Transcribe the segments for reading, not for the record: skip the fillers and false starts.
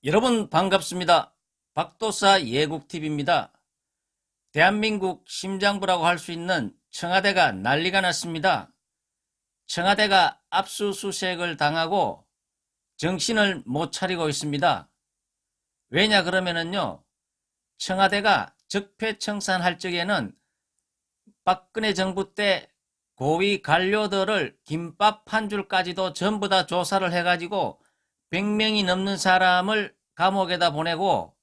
여러분 반갑습니다. 박도사 예국TV입니다. 대한민국 심장부라고 할 수 있는 청와대가 난리가 났습니다. 청와대가 압수수색을 당하고 정신을 못 차리고 있습니다. 왜냐 그러면은요, 청와대가 적폐청산할 적에는 박근혜 정부 때 고위 관료들을 김밥 한 줄까지도 전부 다 조사를 해가지고 100명이 넘는 사람을 감옥에다 보내고,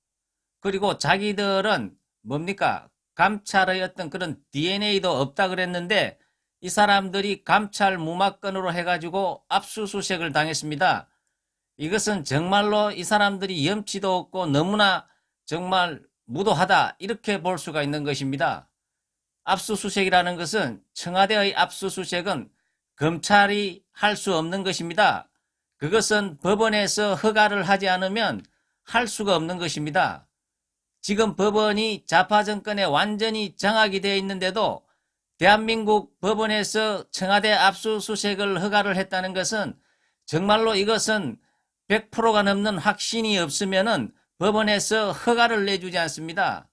그리고 자기들은 뭡니까? 감찰의 어떤 그런 DNA도 없다 그랬는데 이 사람들이 감찰 무마건으로 해가지고 압수수색을 당했습니다. 이것은 정말로 이 사람들이 염치도 없고 너무나 정말 무도하다, 이렇게 볼 수가 있는 것입니다. 압수수색이라는 것은, 청와대의 압수수색은 검찰이 할 수 없는 것입니다. 그것은 법원에서 허가를 하지 않으면 할 수가 없는 것입니다. 지금 법원이 좌파 정권에 완전히 장악이 되어 있는데도 대한민국 법원에서 청와대 압수수색을 허가를 했다는 것은, 정말로 이것은 100%가 넘는 확신이 없으면은 법원에서 허가를 내주지 않습니다.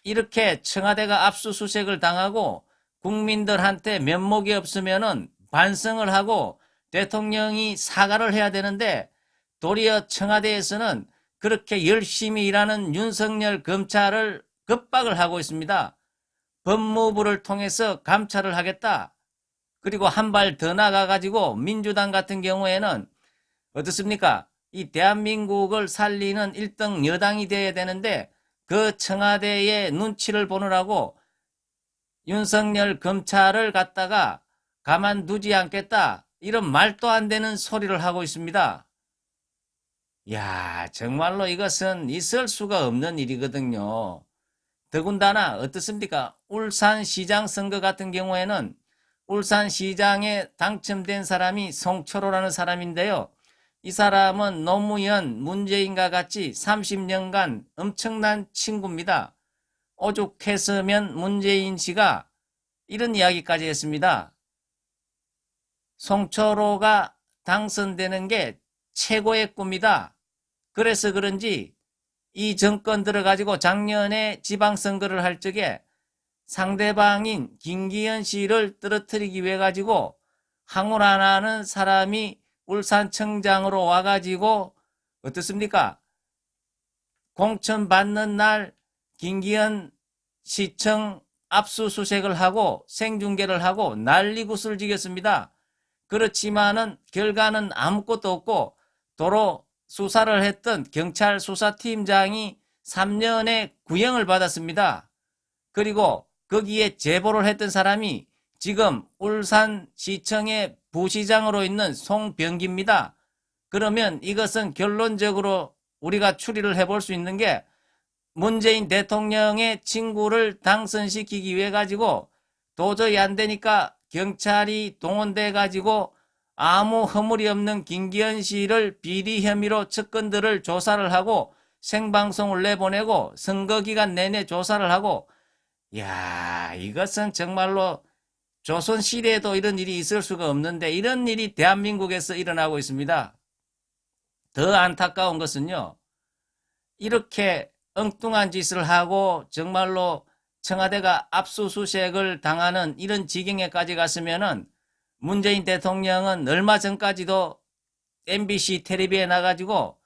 이렇게 청와대가 압수수색을 당하고 국민들한테 면목이 없으면은 반성을 하고 대통령이 사과를 해야 되는데, 도리어 청와대에서는 그렇게 열심히 일하는 윤석열 검찰을 겁박을 하고 있습니다. 법무부를 통해서 감찰을 하겠다. 그리고 한 발 더 나가가지고 민주당 같은 경우에는 어떻습니까? 이 대한민국을 살리는 1등 여당이 되어야 되는데 그 청와대의 눈치를 보느라고 윤석열 검찰을 갖다가 가만두지 않겠다, 이런 말도 안 되는 소리를 하고 있습니다. 야, 정말로 이것은 있을 수가 없는 일이거든요. 더군다나 어떻습니까? 울산시장 선거 같은 경우에는 울산시장에 당첨된 사람이 송철호라는 사람인데요. 이 사람은 노무현, 문재인과 같이 30년간 엄청난 친구입니다. 오죽했으면 문재인 씨가 이런 이야기까지 했습니다. 송철호가 당선되는 게 최고의 꿈이다. 그래서 그런지 이 정권 들어가지고 작년에 지방선거를 할 적에 상대방인 김기현 씨를 떨어뜨리기 위해 가지고 황홀하는 사람이 울산청장으로 와가지고 어떻습니까? 공천 받는 날 김기현 시청 압수수색을 하고 생중계를 하고 난리굿을 지겼습니다. 그렇지만은 결과는 아무것도 없고, 도로 수사를 했던 경찰 수사팀장이 3년의 구형을 받았습니다. 그리고 거기에 제보를 했던 사람이 지금 울산시청의 부시장으로 있는 송병기입니다. 그러면 이것은 결론적으로 우리가 추리를 해볼 수 있는 게, 문재인 대통령의 친구를 당선시키기 위해 가지고 도저히 안 되니까 경찰이 동원돼 가지고 아무 허물이 없는 김기현 씨를 비리 혐의로 측근들을 조사를 하고 생방송을 내보내고 선거 기간 내내 조사를 하고, 야, 이것은 정말로 조선시대에도 이런 일이 있을 수가 없는데 이런 일이 대한민국에서 일어나고 있습니다. 더 안타까운 것은요, 이렇게 엉뚱한 짓을 하고 정말로 청와대가 압수수색을 당하는 이런 지경에까지 갔으면은 문재인 대통령은 얼마 전까지도 MBC 텔레비에 나가지고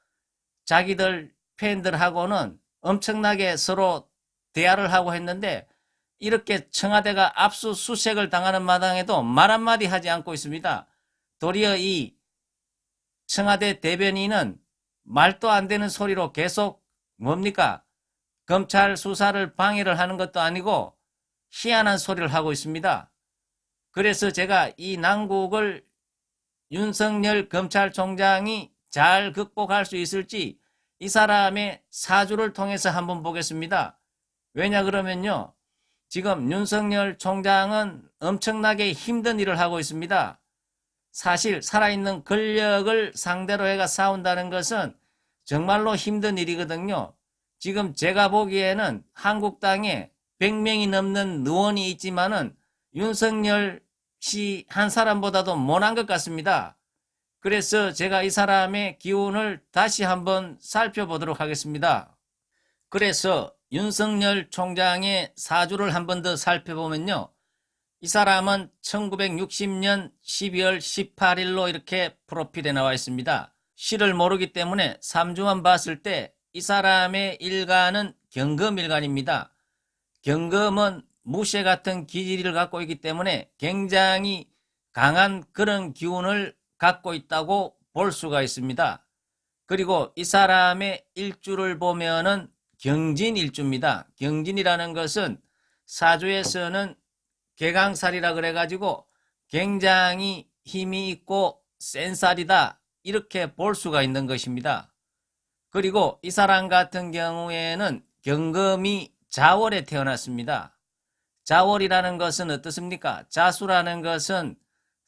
자기들 팬들하고는 엄청나게 서로 대화를 하고 했는데, 이렇게 청와대가 압수수색을 당하는 마당에도 말 한마디 하지 않고 있습니다. 도리어 이 청와대 대변인은 말도 안 되는 소리로 계속 뭡니까? 검찰 수사를 방해를 하는 것도 아니고 희한한 소리를 하고 있습니다. 그래서 제가 이 난국을 윤석열 검찰총장이 잘 극복할 수 있을지 이 사람의 사주를 통해서 한번 보겠습니다. 왜냐 그러면요, 지금 윤석열 총장은 엄청나게 힘든 일을 하고 있습니다. 사실 살아있는 권력을 상대로 해가 싸운다는 것은 정말로 힘든 일이거든요. 지금 제가 보기에는 한국당에 100명이 넘는 의원이 있지만은 윤석열 씨 한 사람보다도 못한 것 같습니다. 그래서 제가 이 사람의 기운을 다시 한번 살펴보도록 하겠습니다. 그래서 윤석열 총장의 사주를 한 번 더 살펴보면요. 이 사람은 1960년 12월 18일로 이렇게 프로필에 나와 있습니다. 시를 모르기 때문에 3주만 봤을 때 이 사람의 일간은 경금일간입니다. 경금은 무쇠 같은 기질을 갖고 있기 때문에 굉장히 강한 그런 기운을 갖고 있다고 볼 수가 있습니다. 그리고 이 사람의 일주를 보면은 경진일주입니다. 경진이라는 것은 사주에서는 개강살이라 그래가지고 굉장히 힘이 있고 센 살이다 이렇게 볼 수가 있는 것입니다. 그리고 이 사람 같은 경우에는 경금이 자월에 태어났습니다. 자월이라는 것은 어떻습니까? 자수라는 것은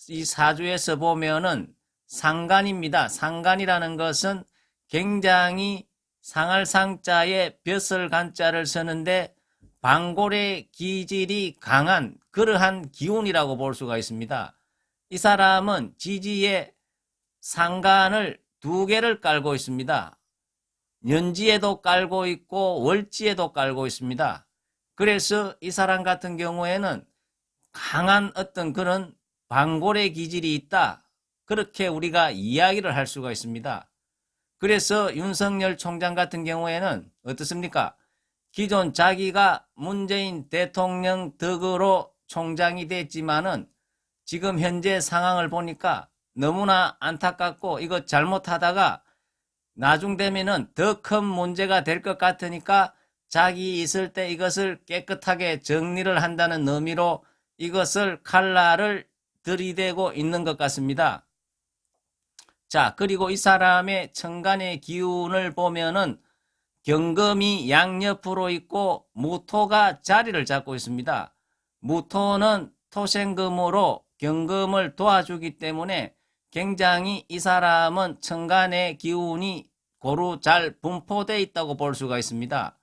이 사주에서 보면은 상간입니다. 상간이라는 것은 굉장히 상할 상자에 벼슬 간자를 쓰는데 방골의 기질이 강한 그러한 기운이라고 볼 수가 있습니다. 이 사람은 지지에 상간을 2개를 깔고 있습니다. 년지에도 깔고 있고 월지에도 깔고 있습니다. 그래서 이 사람 같은 경우에는 강한 어떤 그런 방골의 기질이 있다. 그렇게 우리가 이야기를 할 수가 있습니다. 그래서 윤석열 총장 같은 경우에는 어떻습니까? 기존 자기가 문재인 대통령 덕으로 총장이 됐지만은 지금 현재 상황을 보니까 너무나 안타깝고 이거 잘못하다가 나중 되면은 더 큰 문제가 될 것 같으니까 자기 있을 때 이것을 깨끗하게 정리를 한다는 의미로 이것을 칼날을 들이대고 있는 것 같습니다. 자, 그리고 이 사람의 천간의 기운을 보면은 경금이 양옆으로 있고 무토가 자리를 잡고 있습니다. 무토는 토생금으로 경금을 도와주기 때문에 굉장히 이 사람은 천간의 기운이 고루 잘 분포되어 있다고 볼 수가 있습니다.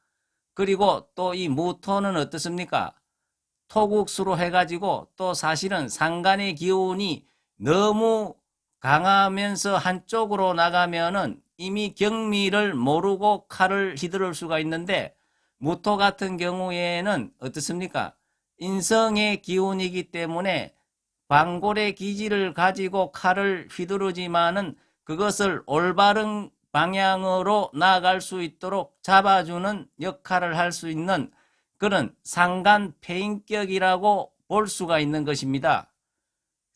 그리고 또 이 무토는 어떻습니까? 토국수로 해가지고 또 사실은 상간의 기운이 너무 강하면서 한쪽으로 나가면은 이미 경미를 모르고 칼을 휘두를 수가 있는데 무토 같은 경우에는 어떻습니까? 인성의 기운이기 때문에 방골의 기질을 가지고 칼을 휘두르지만은 그것을 올바른 방향으로 나아갈 수 있도록 잡아주는 역할을 할 수 있는 그런 상간 폐인격이라고 볼 수가 있는 것입니다.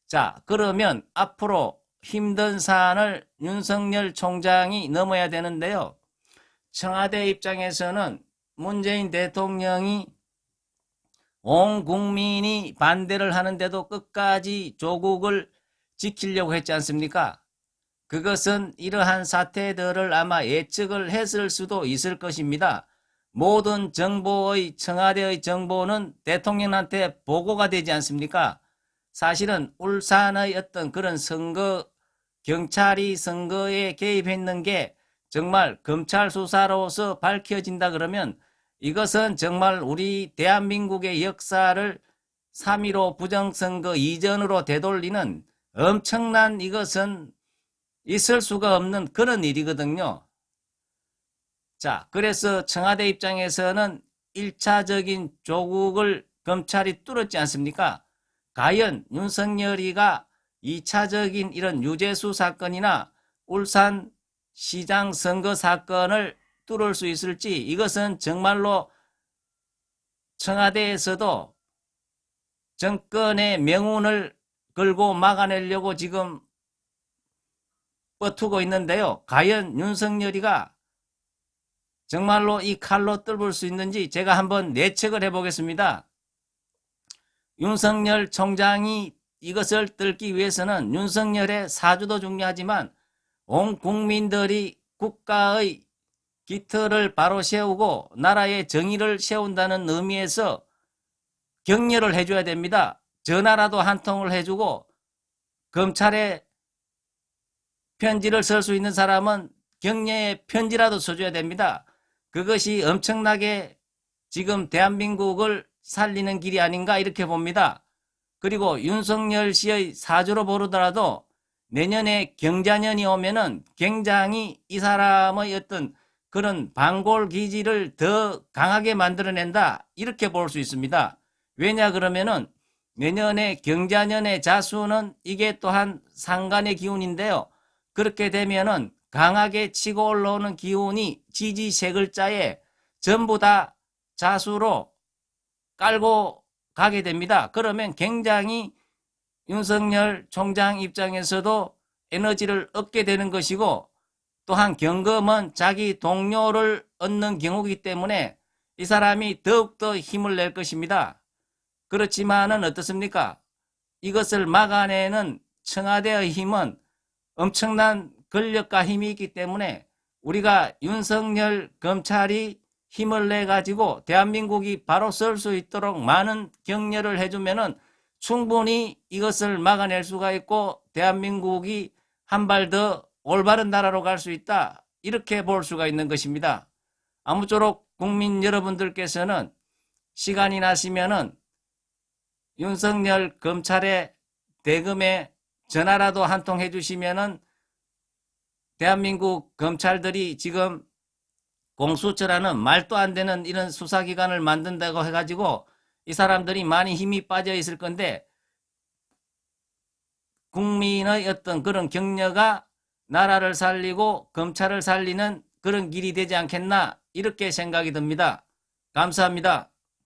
자, 그러면 앞으로 힘든 산을 윤석열 총장이 넘어야 되는데요. 청와대 입장에서는 문재인 대통령이 온 국민이 반대를 하는데도 끝까지 조국을 지키려고 했지 않습니까? 그것은 이러한 사태들을 아마 예측을 했을 수도 있을 것입니다. 모든 정보의 청와대의 정보는 대통령한테 보고가 되지 않습니까? 사실은 울산의 어떤 그런 선거, 경찰이 선거에 개입했는 게 정말 검찰 수사로서 밝혀진다 그러면 이것은 정말 우리 대한민국의 역사를 3.15 부정선거 이전으로 되돌리는 엄청난 이것은 있을 수가 없는 그런 일이거든요. 자, 그래서 청와대 입장에서는 1차적인 조국을 검찰이 뚫었지 않습니까? 과연 윤석열이가 2차적인 이런 유재수 사건이나 울산 시장 선거 사건을 뚫을 수 있을지 이것은 정말로 청와대에서도 정권의 명운을 걸고 막아내려고 지금 뻗투고 있는데요. 과연 윤석열이가 정말로 이 칼로 뚫을 수 있는지 제가 한번 예측을 해보겠습니다. 윤석열 총장이 이것을 뚫기 위해서는 윤석열의 사주도 중요하지만 온 국민들이 국가의 기틀을 바로 세우고 나라의 정의를 세운다는 의미에서 격려를 해줘야 됩니다. 전화라도 한 통을 해주고 검찰에 편지를 쓸 수 있는 사람은 격려의 편지라도 써줘야 됩니다. 그것이 엄청나게 지금 대한민국을 살리는 길이 아닌가 이렇게 봅니다. 그리고 윤석열 씨의 사주로 보더라도 내년에 경자년이 오면은 굉장히 이 사람의 어떤 그런 반골 기질을 더 강하게 만들어낸다. 이렇게 볼 수 있습니다. 왜냐 그러면은 내년에 경자년의 자수는 이게 또한 상간의 기운인데요. 그렇게 되면은 강하게 치고 올라오는 기운이 지지 세 글자에 전부 다 자수로 깔고 가게 됩니다. 그러면 굉장히 윤석열 총장 입장에서도 에너지를 얻게 되는 것이고, 또한 경금은 자기 동료를 얻는 경우이기 때문에 이 사람이 더욱더 힘을 낼 것입니다. 그렇지만은 어떻습니까? 이것을 막아내는 청와대의 힘은 엄청난 권력과 힘이 있기 때문에 우리가 윤석열 검찰이 힘을 내 가지고 대한민국이 바로 설 수 있도록 많은 격려를 해주면은 충분히 이것을 막아낼 수가 있고 대한민국이 한 발 더 올바른 나라로 갈 수 있다. 이렇게 볼 수가 있는 것입니다. 아무쪼록 국민 여러분들께서는 시간이 나시면은 윤석열 검찰의 대금에 전화라도 한 통 해주시면은 대한민국 검찰들이 지금 공수처라는 말도 안 되는 이런 수사기관을 만든다고 해가지고 이 사람들이 많이 힘이 빠져 있을 건데, 국민의 어떤 그런 격려가 나라를 살리고 검찰을 살리는 그런 길이 되지 않겠나 이렇게 생각이 듭니다. 감사합니다.